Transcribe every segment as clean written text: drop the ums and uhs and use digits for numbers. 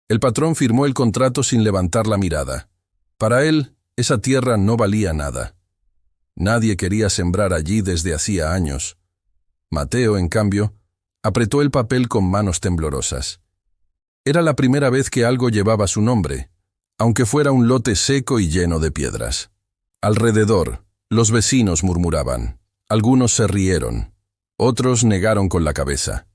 El patrón firmó el contrato sin levantar la mirada. Para él, esa tierra no valía nada. Nadie quería sembrar allí desde hacía años. Mateo, en cambio, apretó el papel con manos temblorosas. Era la primera vez que algo llevaba su nombre, aunque fuera un lote seco y lleno de piedras. Alrededor, los vecinos murmuraban. Algunos se rieron. Otros negaron con la cabeza.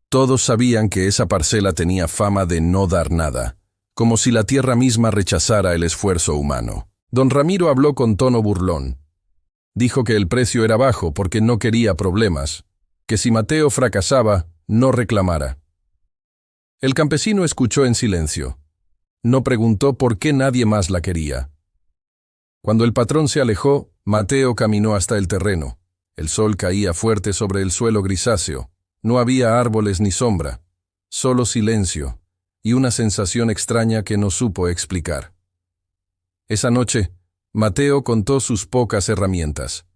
Todos sabían que esa parcela tenía fama de no dar nada, como si la tierra misma rechazara el esfuerzo humano. Don Ramiro habló con tono burlón. Dijo que el precio era bajo porque no quería problemas, que si Mateo fracasaba, no reclamara. El campesino escuchó en silencio. No preguntó por qué nadie más la quería. Cuando el patrón se alejó, Mateo caminó hasta el terreno. El sol caía fuerte sobre el suelo grisáceo. No había árboles ni sombra, solo silencio y una sensación extraña que no supo explicar. Esa noche, Mateo contó sus pocas herramientas.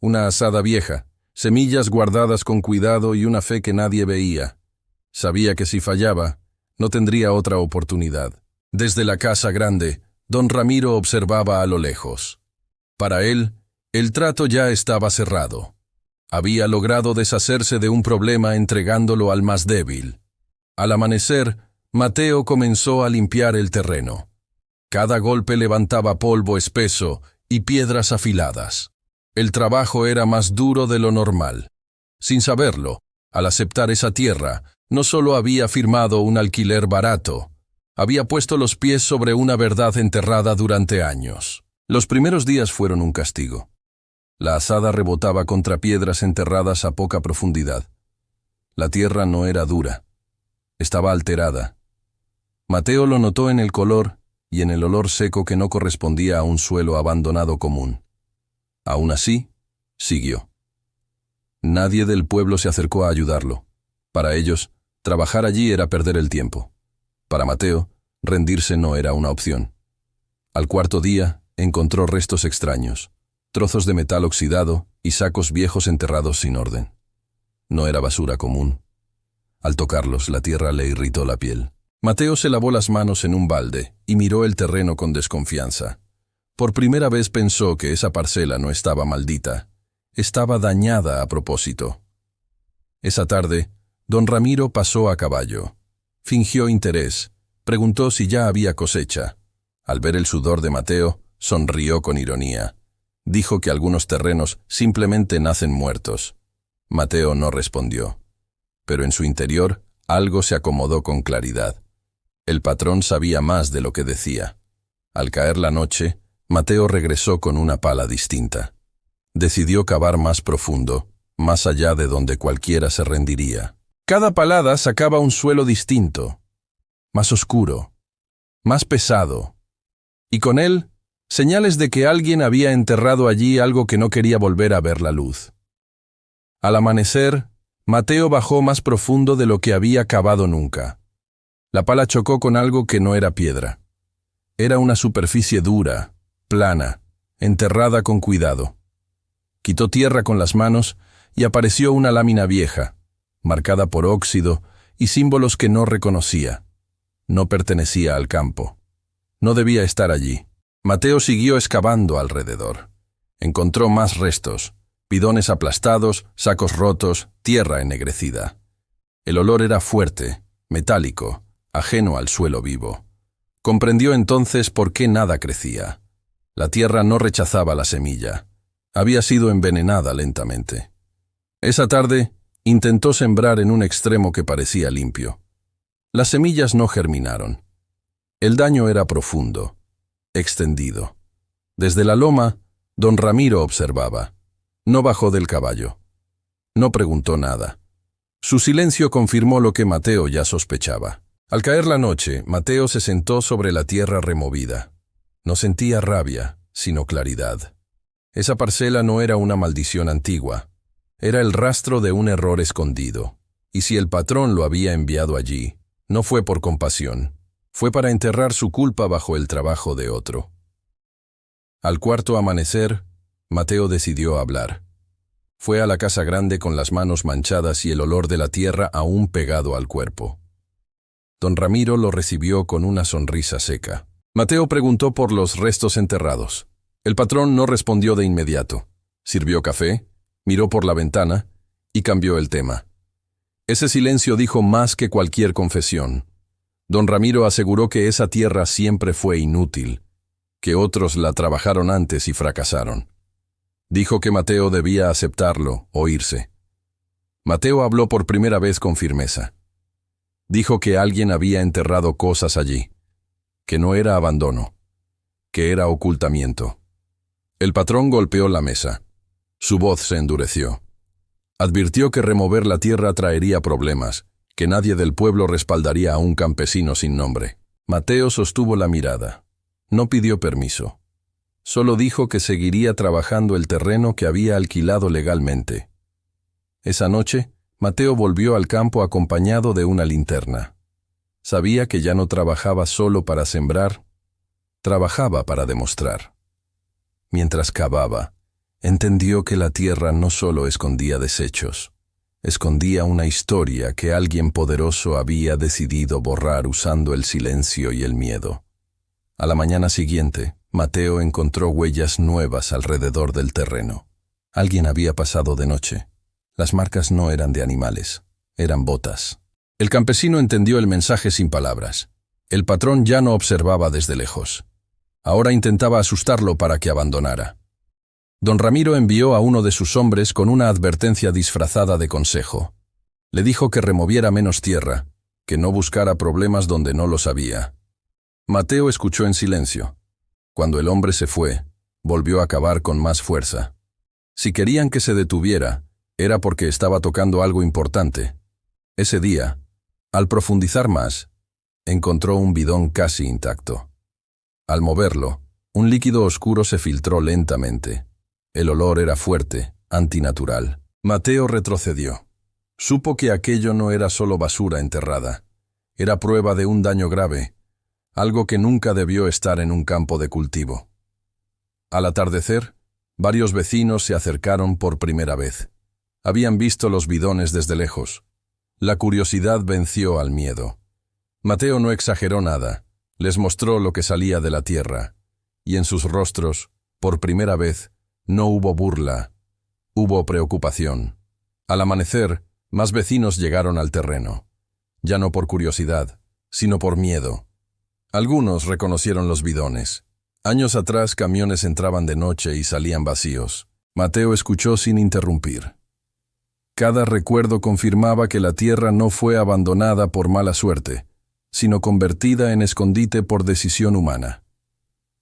Una azada vieja, semillas guardadas con cuidado y una fe que nadie veía. Sabía que si fallaba, no tendría otra oportunidad. Desde la casa grande, don Ramiro observaba a lo lejos. Para él, el trato ya estaba cerrado. Había logrado deshacerse de un problema entregándolo al más débil. Al amanecer, Mateo comenzó a limpiar el terreno. Cada golpe levantaba polvo espeso y piedras afiladas. El trabajo era más duro de lo normal. Sin saberlo, al aceptar esa tierra, no solo había firmado un alquiler barato, había puesto los pies sobre una verdad enterrada durante años. Los primeros días fueron un castigo. La azada rebotaba contra piedras enterradas a poca profundidad. La tierra no era dura. Estaba alterada. Mateo lo notó en el color y en el olor seco que no correspondía a un suelo abandonado común. Aún así, siguió. Nadie del pueblo se acercó a ayudarlo. Para ellos, trabajar allí era perder el tiempo. Para Mateo, rendirse no era una opción. Al cuarto día, encontró restos extraños. Trozos de metal oxidado y sacos viejos enterrados sin orden. No era basura común. Al tocarlos, la tierra le irritó la piel. Mateo se lavó las manos en un balde y miró el terreno con desconfianza. Por primera vez pensó que esa parcela no estaba maldita. Estaba dañada a propósito. Esa tarde, don Ramiro pasó a caballo. Fingió interés. Preguntó si ya había cosecha. Al ver el sudor de Mateo, sonrió con ironía. Dijo que algunos terrenos simplemente nacen muertos. Mateo no respondió. Pero en su interior, algo se acomodó con claridad. El patrón sabía más de lo que decía. Al caer la noche, Mateo regresó con una pala distinta. Decidió cavar más profundo, más allá de donde cualquiera se rendiría. Cada palada sacaba un suelo distinto, más oscuro, más pesado, y con él, señales de que alguien había enterrado allí algo que no quería volver a ver la luz. Al amanecer, Mateo bajó más profundo de lo que había cavado nunca. La pala chocó con algo que no era piedra. Era una superficie dura, plana, enterrada con cuidado. Quitó tierra con las manos y apareció una lámina vieja, marcada por óxido y símbolos que no reconocía. No pertenecía al campo. No debía estar allí. Mateo siguió excavando alrededor. Encontró más restos, bidones aplastados, sacos rotos, tierra ennegrecida. El olor era fuerte, metálico, ajeno al suelo vivo. Comprendió entonces por qué nada crecía. La tierra no rechazaba la semilla. Había sido envenenada lentamente. Esa tarde, intentó sembrar en un extremo que parecía limpio. Las semillas no germinaron. El daño era profundo, extendido. Desde la loma, don Ramiro observaba. No bajó del caballo. No preguntó nada. Su silencio confirmó lo que Mateo ya sospechaba. Al caer la noche, Mateo se sentó sobre la tierra removida. No sentía rabia, sino claridad. Esa parcela no era una maldición antigua. Era el rastro de un error escondido. Y si el patrón lo había enviado allí, no fue por compasión. Fue para enterrar su culpa bajo el trabajo de otro. Al cuarto amanecer, Mateo decidió hablar. Fue a la casa grande con las manos manchadas y el olor de la tierra aún pegado al cuerpo. Don Ramiro lo recibió con una sonrisa seca. Mateo preguntó por los restos enterrados. El patrón no respondió de inmediato. Sirvió café, miró por la ventana y cambió el tema. Ese silencio dijo más que cualquier confesión. Don Ramiro aseguró que esa tierra siempre fue inútil, que otros la trabajaron antes y fracasaron. Dijo que Mateo debía aceptarlo o irse. Mateo habló por primera vez con firmeza. Dijo que alguien había enterrado cosas allí, que no era abandono, que era ocultamiento. El patrón golpeó la mesa. Su voz se endureció. Advirtió que remover la tierra traería problemas, que nadie del pueblo respaldaría a un campesino sin nombre. Mateo sostuvo la mirada. No pidió permiso. Solo dijo que seguiría trabajando el terreno que había alquilado legalmente. Esa noche, Mateo volvió al campo acompañado de una linterna. Sabía que ya no trabajaba solo para sembrar, trabajaba para demostrar. Mientras cavaba, entendió que la tierra no solo escondía desechos, escondía una historia que alguien poderoso había decidido borrar usando el silencio y el miedo. A la mañana siguiente, Mateo encontró huellas nuevas alrededor del terreno. Alguien había pasado de noche. Las marcas no eran de animales, eran botas. El campesino entendió el mensaje sin palabras. El patrón ya no observaba desde lejos. Ahora intentaba asustarlo para que abandonara. Don Ramiro envió a uno de sus hombres con una advertencia disfrazada de consejo. Le dijo que removiera menos tierra, que no buscara problemas donde no los había. Mateo escuchó en silencio. Cuando el hombre se fue, volvió a cavar con más fuerza. Si querían que se detuviera, era porque estaba tocando algo importante. Ese día, al profundizar más, encontró un bidón casi intacto. Al moverlo, un líquido oscuro se filtró lentamente. El olor era fuerte, antinatural. Mateo retrocedió. Supo que aquello no era solo basura enterrada. Era prueba de un daño grave, algo que nunca debió estar en un campo de cultivo. Al atardecer, varios vecinos se acercaron por primera vez. Habían visto los bidones desde lejos. La curiosidad venció al miedo. Mateo no exageró nada. Les mostró lo que salía de la tierra. Y en sus rostros, por primera vez, no hubo burla. Hubo preocupación. Al amanecer, más vecinos llegaron al terreno. Ya no por curiosidad, sino por miedo. Algunos reconocieron los bidones. Años atrás camiones entraban de noche y salían vacíos. Mateo escuchó sin interrumpir. Cada recuerdo confirmaba que la tierra no fue abandonada por mala suerte, sino convertida en escondite por decisión humana.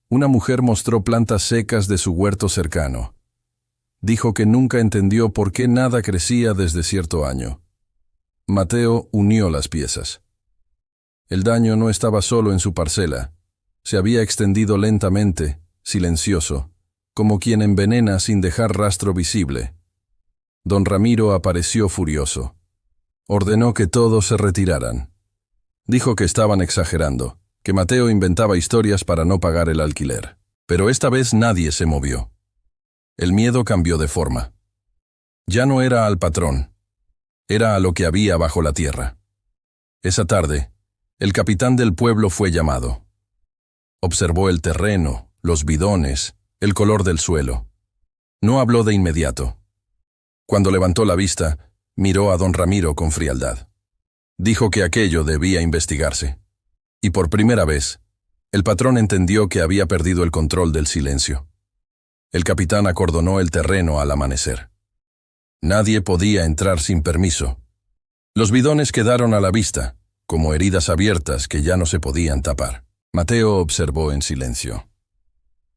Una mujer mostró plantas secas de su huerto cercano. Dijo que nunca entendió por qué nada crecía desde cierto año. Mateo unió las piezas. El daño no estaba solo en su parcela. Se había extendido lentamente, silencioso, como quien envenena sin dejar rastro visible. Don Ramiro apareció furioso. Ordenó que todos se retiraran. Dijo que estaban exagerando, que Mateo inventaba historias para no pagar el alquiler. Pero esta vez nadie se movió. El miedo cambió de forma. Ya no era al patrón. Era a lo que había bajo la tierra. Esa tarde, el capitán del pueblo fue llamado. Observó el terreno, los bidones, el color del suelo. No habló de inmediato. Cuando levantó la vista, miró a don Ramiro con frialdad. Dijo que aquello debía investigarse. Y por primera vez, el patrón entendió que había perdido el control del silencio. El capitán acordonó el terreno al amanecer. Nadie podía entrar sin permiso. Los bidones quedaron a la vista, como heridas abiertas que ya no se podían tapar. Mateo observó en silencio.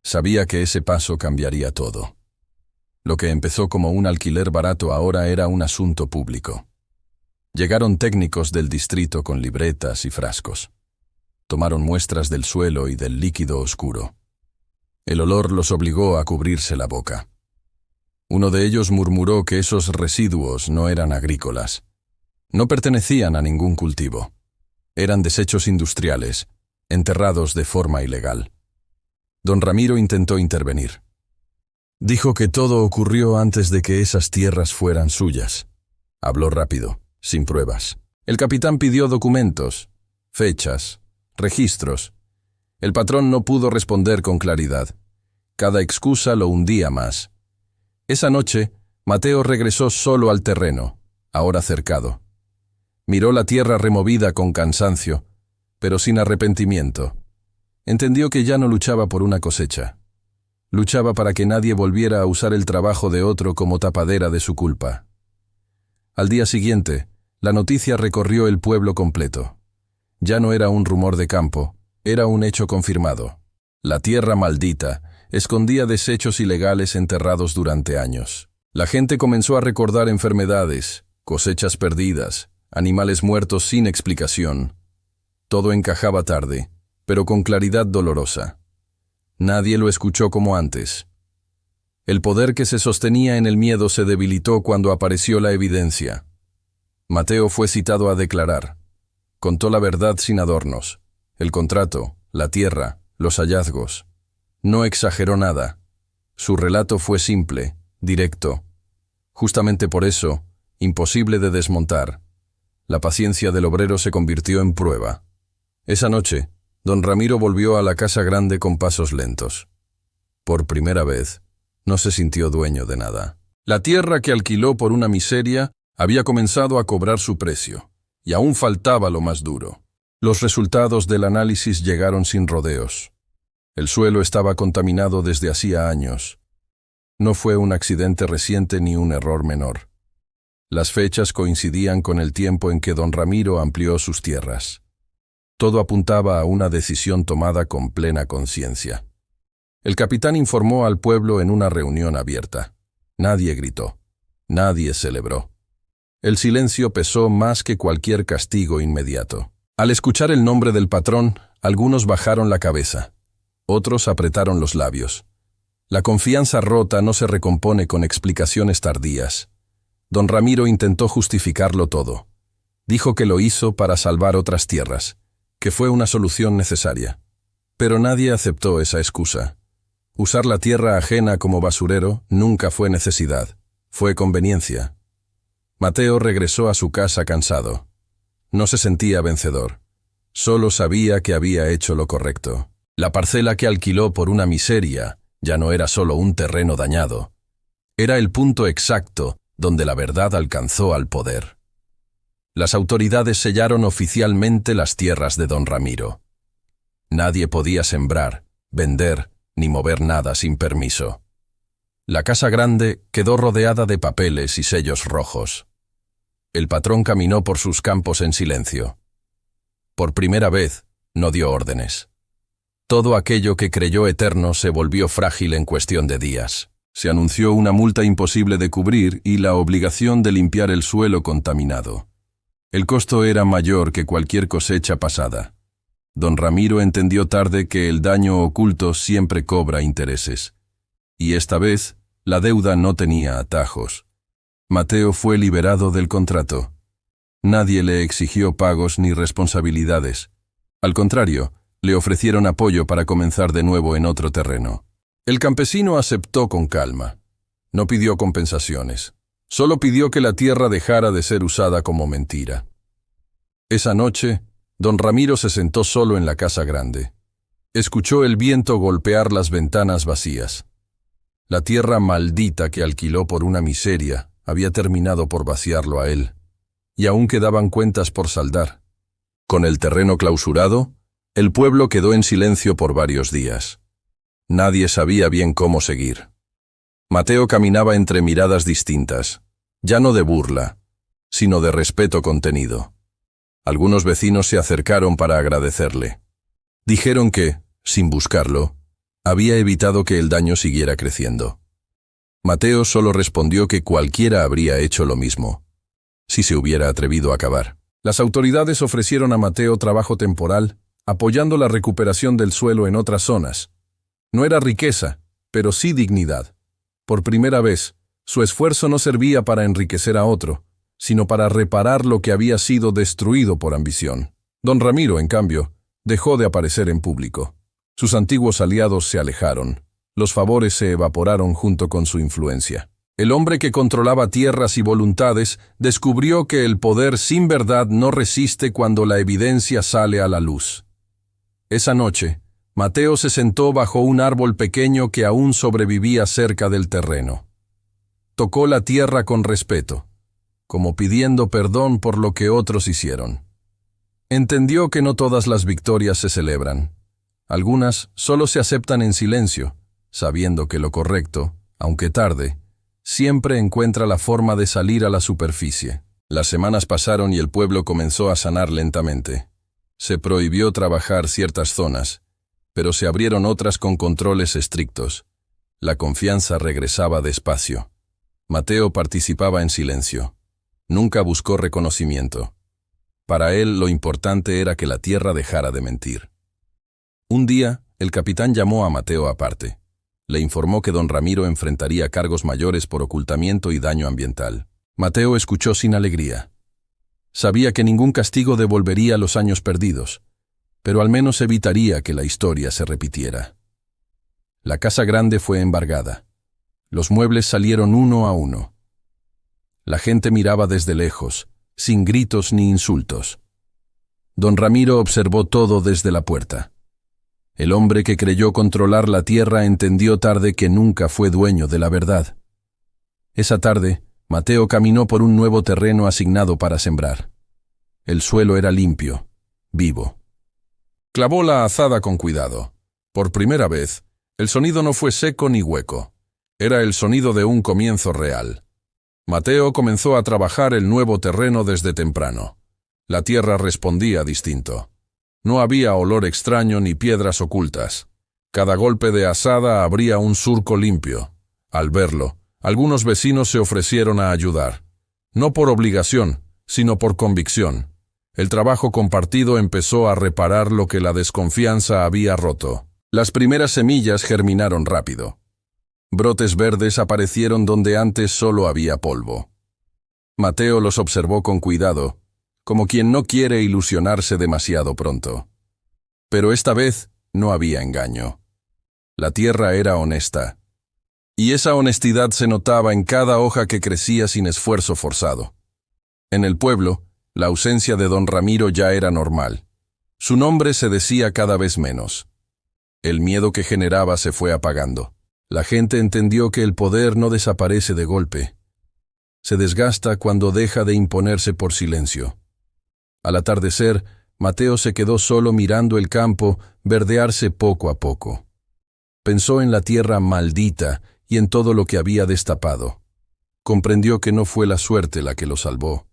Sabía que ese paso cambiaría todo. Lo que empezó como un alquiler barato ahora era un asunto público. Llegaron técnicos del distrito con libretas y frascos. Tomaron muestras del suelo y del líquido oscuro. El olor los obligó a cubrirse la boca. Uno de ellos murmuró que esos residuos no eran agrícolas. No pertenecían a ningún cultivo. Eran desechos industriales, enterrados de forma ilegal. Don Ramiro intentó intervenir. Dijo que todo ocurrió antes de que esas tierras fueran suyas. Habló rápido, sin pruebas. El capitán pidió documentos, fechas, registros. El patrón no pudo responder con claridad. Cada excusa lo hundía más. Esa noche, Mateo regresó solo al terreno, ahora cercado. Miró la tierra removida con cansancio, pero sin arrepentimiento. Entendió que ya no luchaba por una cosecha. Luchaba para que nadie volviera a usar el trabajo de otro como tapadera de su culpa. Al día siguiente, la noticia recorrió el pueblo completo. Ya no era un rumor de campo, era un hecho confirmado. La tierra maldita escondía desechos ilegales enterrados durante años. La gente comenzó a recordar enfermedades, cosechas perdidas, animales muertos sin explicación. Todo encajaba tarde, pero con claridad dolorosa. Nadie lo escuchó como antes. El poder que se sostenía en el miedo se debilitó cuando apareció la evidencia. Mateo fue citado a declarar. Contó la verdad sin adornos. El contrato, la tierra, los hallazgos. No exageró nada. Su relato fue simple, directo. Justamente por eso, imposible de desmontar. La paciencia del obrero se convirtió en prueba. Esa noche, don Ramiro volvió a la casa grande con pasos lentos. Por primera vez, no se sintió dueño de nada. La tierra que alquiló por una miseria había comenzado a cobrar su precio, y aún faltaba lo más duro. Los resultados del análisis llegaron sin rodeos. El suelo estaba contaminado desde hacía años. No fue un accidente reciente ni un error menor. Las fechas coincidían con el tiempo en que don Ramiro amplió sus tierras. Todo apuntaba a una decisión tomada con plena conciencia. El capitán informó al pueblo en una reunión abierta. Nadie gritó. Nadie celebró. El silencio pesó más que cualquier castigo inmediato. Al escuchar el nombre del patrón, algunos bajaron la cabeza. Otros apretaron los labios. La confianza rota no se recompone con explicaciones tardías. Don Ramiro intentó justificarlo todo. Dijo que lo hizo para salvar otras tierras, que fue una solución necesaria. Pero nadie aceptó esa excusa. Usar la tierra ajena como basurero nunca fue necesidad, fue conveniencia. Mateo regresó a su casa cansado. No se sentía vencedor. Solo sabía que había hecho lo correcto. La parcela que alquiló por una miseria ya no era solo un terreno dañado. Era el punto exacto donde la verdad alcanzó al poder. Las autoridades sellaron oficialmente las tierras de don Ramiro. Nadie podía sembrar, vender, ni mover nada sin permiso. La casa grande quedó rodeada de papeles y sellos rojos. El patrón caminó por sus campos en silencio. Por primera vez, no dio órdenes. Todo aquello que creyó eterno se volvió frágil en cuestión de días. Se anunció una multa imposible de cubrir y la obligación de limpiar el suelo contaminado. El costo era mayor que cualquier cosecha pasada. Don Ramiro entendió tarde que el daño oculto siempre cobra intereses. Y esta vez, la deuda no tenía atajos. Mateo fue liberado del contrato. Nadie le exigió pagos ni responsabilidades. Al contrario, le ofrecieron apoyo para comenzar de nuevo en otro terreno. El campesino aceptó con calma. No pidió compensaciones. Solo pidió que la tierra dejara de ser usada como mentira. Esa noche, don Ramiro se sentó solo en la casa grande. Escuchó el viento golpear las ventanas vacías. La tierra maldita que alquiló por una miseria había terminado por vaciarlo a él, y aún quedaban cuentas por saldar. Con el terreno clausurado, el pueblo quedó en silencio por varios días. Nadie sabía bien cómo seguir. Mateo caminaba entre miradas distintas, ya no de burla, sino de respeto contenido. Algunos vecinos se acercaron para agradecerle. Dijeron que, sin buscarlo, había evitado que el daño siguiera creciendo. Mateo solo respondió que cualquiera habría hecho lo mismo, si se hubiera atrevido a acabar. Las autoridades ofrecieron a Mateo trabajo temporal, apoyando la recuperación del suelo en otras zonas. No era riqueza, pero sí dignidad. Por primera vez, su esfuerzo no servía para enriquecer a otro, sino para reparar lo que había sido destruido por ambición. Don Ramiro, en cambio, dejó de aparecer en público. Sus antiguos aliados se alejaron. Los favores se evaporaron junto con su influencia. El hombre que controlaba tierras y voluntades descubrió que el poder sin verdad no resiste cuando la evidencia sale a la luz. Esa noche, Mateo se sentó bajo un árbol pequeño que aún sobrevivía cerca del terreno. Tocó la tierra con respeto, como pidiendo perdón por lo que otros hicieron. Entendió que no todas las victorias se celebran. Algunas solo se aceptan en silencio, sabiendo que lo correcto, aunque tarde, siempre encuentra la forma de salir a la superficie. Las semanas pasaron y el pueblo comenzó a sanar lentamente. Se prohibió trabajar ciertas zonas, pero se abrieron otras con controles estrictos. La confianza regresaba despacio. Mateo participaba en silencio. Nunca buscó reconocimiento. Para él lo importante era que la tierra dejara de mentir. Un día, el capitán llamó a Mateo aparte. Le informó que don Ramiro enfrentaría cargos mayores por ocultamiento y daño ambiental. Mateo escuchó sin alegría. Sabía que ningún castigo devolvería los años perdidos, pero al menos evitaría que la historia se repitiera. La casa grande fue embargada. Los muebles salieron uno a uno. La gente miraba desde lejos, sin gritos ni insultos. Don Ramiro observó todo desde la puerta. El hombre que creyó controlar la tierra entendió tarde que nunca fue dueño de la verdad. Esa tarde, Mateo caminó por un nuevo terreno asignado para sembrar. El suelo era limpio, vivo. Clavó la azada con cuidado. Por primera vez, el sonido no fue seco ni hueco. Era el sonido de un comienzo real. Mateo comenzó a trabajar el nuevo terreno desde temprano. La tierra respondía distinto. No había olor extraño ni piedras ocultas. Cada golpe de azada abría un surco limpio. Al verlo, algunos vecinos se ofrecieron a ayudar. No por obligación, sino por convicción. El trabajo compartido empezó a reparar lo que la desconfianza había roto. Las primeras semillas germinaron rápido. Brotes verdes aparecieron donde antes solo había polvo. Mateo los observó con cuidado, como quien no quiere ilusionarse demasiado pronto. Pero esta vez no había engaño. La tierra era honesta. Y esa honestidad se notaba en cada hoja que crecía sin esfuerzo forzado. En el pueblo, la ausencia de don Ramiro ya era normal. Su nombre se decía cada vez menos. El miedo que generaba se fue apagando. La gente entendió que el poder no desaparece de golpe. Se desgasta cuando deja de imponerse por silencio. Al atardecer, Mateo se quedó solo mirando el campo verdearse poco a poco. Pensó en la tierra maldita y en todo lo que había destapado. Comprendió que no fue la suerte la que lo salvó.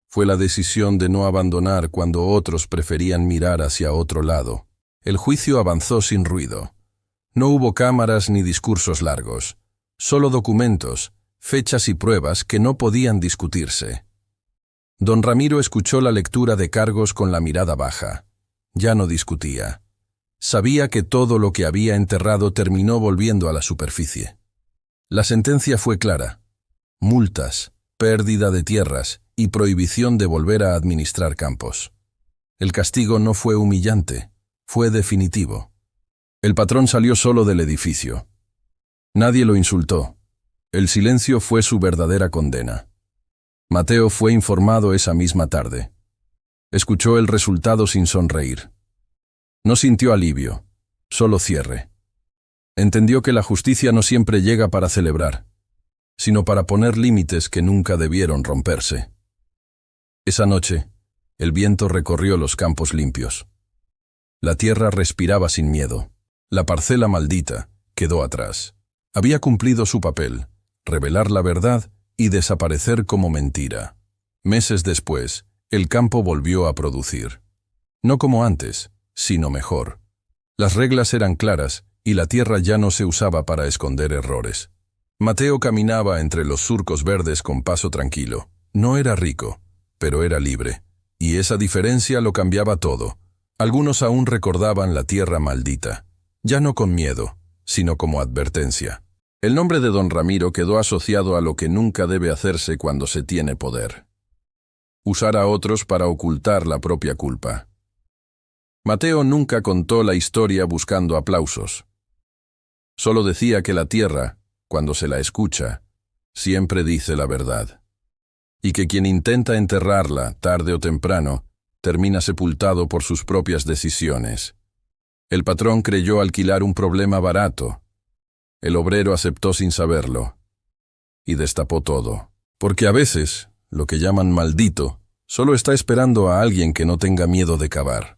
Fue la decisión de no abandonar cuando otros preferían mirar hacia otro lado. El juicio avanzó sin ruido. No hubo cámaras ni discursos largos, solo documentos, fechas y pruebas que no podían discutirse. Don Ramiro escuchó la lectura de cargos con la mirada baja. Ya no discutía. Sabía que todo lo que había enterrado terminó volviendo a la superficie. La sentencia fue clara. Multas, pérdida de tierras y prohibición de volver a administrar campos. El castigo no fue humillante, fue definitivo. El patrón salió solo del edificio. Nadie lo insultó. El silencio fue su verdadera condena. Mateo fue informado esa misma tarde. Escuchó el resultado sin sonreír. No sintió alivio, solo cierre. Entendió que la justicia no siempre llega para celebrar, sino para poner límites que nunca debieron romperse. Esa noche, el viento recorrió los campos limpios. La tierra respiraba sin miedo. La parcela maldita quedó atrás. Había cumplido su papel, revelar la verdad y desaparecer como mentira. Meses después, el campo volvió a producir. No como antes, sino mejor. Las reglas eran claras y la tierra ya no se usaba para esconder errores. Mateo caminaba entre los surcos verdes con paso tranquilo. No era rico, pero era libre. Y esa diferencia lo cambiaba todo. Algunos aún recordaban la tierra maldita, ya no con miedo, sino como advertencia. El nombre de don Ramiro quedó asociado a lo que nunca debe hacerse cuando se tiene poder. Usar a otros para ocultar la propia culpa. Mateo nunca contó la historia buscando aplausos. Solo decía que la tierra, cuando se la escucha, siempre dice la verdad, y que quien intenta enterrarla, tarde o temprano, termina sepultado por sus propias decisiones. El patrón creyó alquilar un problema barato. El obrero aceptó sin saberlo, y destapó todo. Porque a veces, lo que llaman maldito, solo está esperando a alguien que no tenga miedo de cavar.